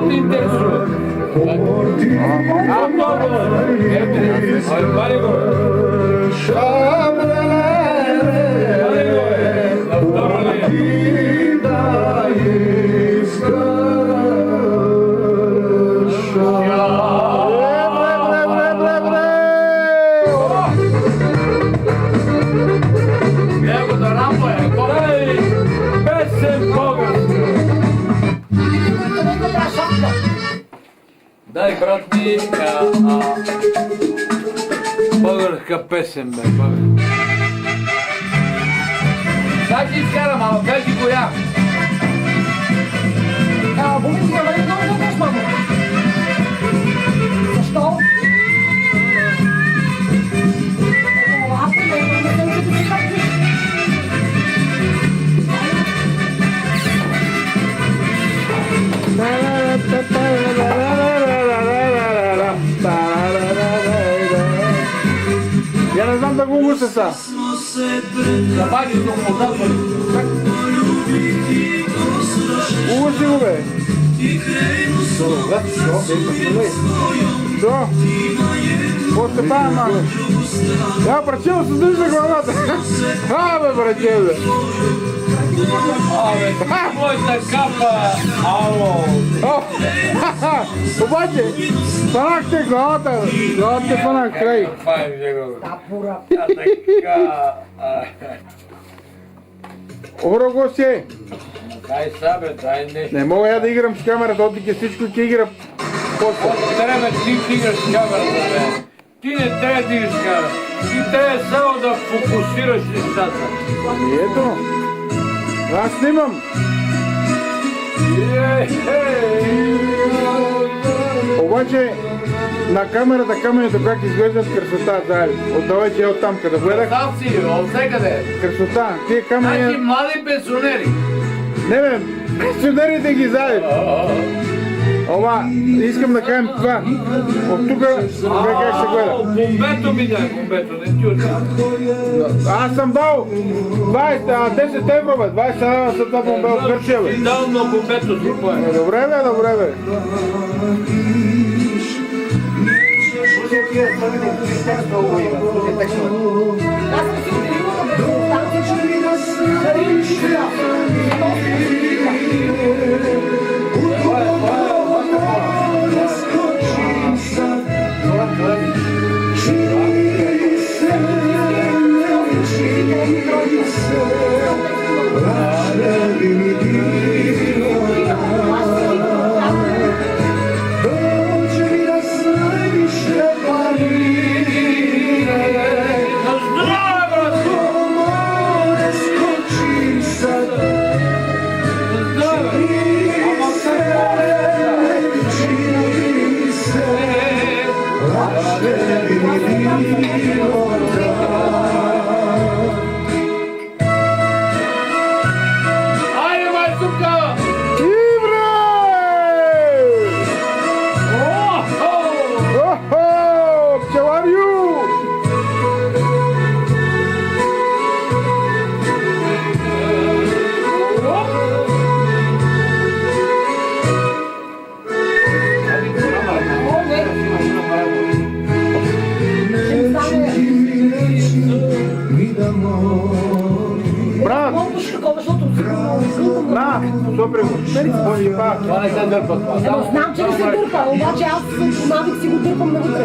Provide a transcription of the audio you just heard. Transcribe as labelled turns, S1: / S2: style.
S1: те интересува? Много! Вали го! Вали го! На второ ли? Него да рампа е! Песен българска! Дай, брат ми, българска песен, бе, българска. Дай ти изкарам, ама кажи коя.
S2: Бомите няма ли много да дадеш, мамо? Защо? Аз не съм да си хапиш.
S3: Я не знам да го угуся са.
S1: Забаги го познатвали.
S3: Угуси го, бе. Що? После пая малко. Я братчел се държа главата. Бе, братчел, бе.
S1: Абе, моята капа! Ало!
S3: Обаче, фанах те главата. Главата те фанах край.
S1: Файн, него.
S2: Тапура.
S1: Така...
S3: Обро гостие.
S1: Дай са, бе, дай нещо.
S3: Не мога я да играм с камерата, отдике всичко ти игра. После.
S1: Трябва ти играш с камерата, бе. Ти не трябва да играш с камерата. Ти трябва само да фокусираш нещата.
S3: Ето. Аз снимам. Обаче на камерата камънето как изглеждат красота заедно. Отдавайте я оттам, къде гледах.
S1: Там си, от всекъде.
S3: Красота. Тия камъни...
S1: Значи млади пенсионери.
S3: Не бе, пенсионерите ги заедно. Ова, искам да кажем това. От тук как се гледа.
S1: Бомбето ми дай, бомбето, не ти отива.
S3: Аз съм дал 10 евро, бе. 20 евро за това бомбе от Гърция, бе.
S1: Ти дал на бомбето си, кое?
S3: Добре, бе, добре, бе.
S2: Аз съм си отделила на бензиностанция, че ми
S1: Айде, майсука!
S3: Ибре! Охо! Пчеларю! Брат! Брат! Супер го! Може и пак!
S1: Това не се дърпа това.
S2: Знам, че не се дърпа, обаче аз по навик си го дърпам навътре.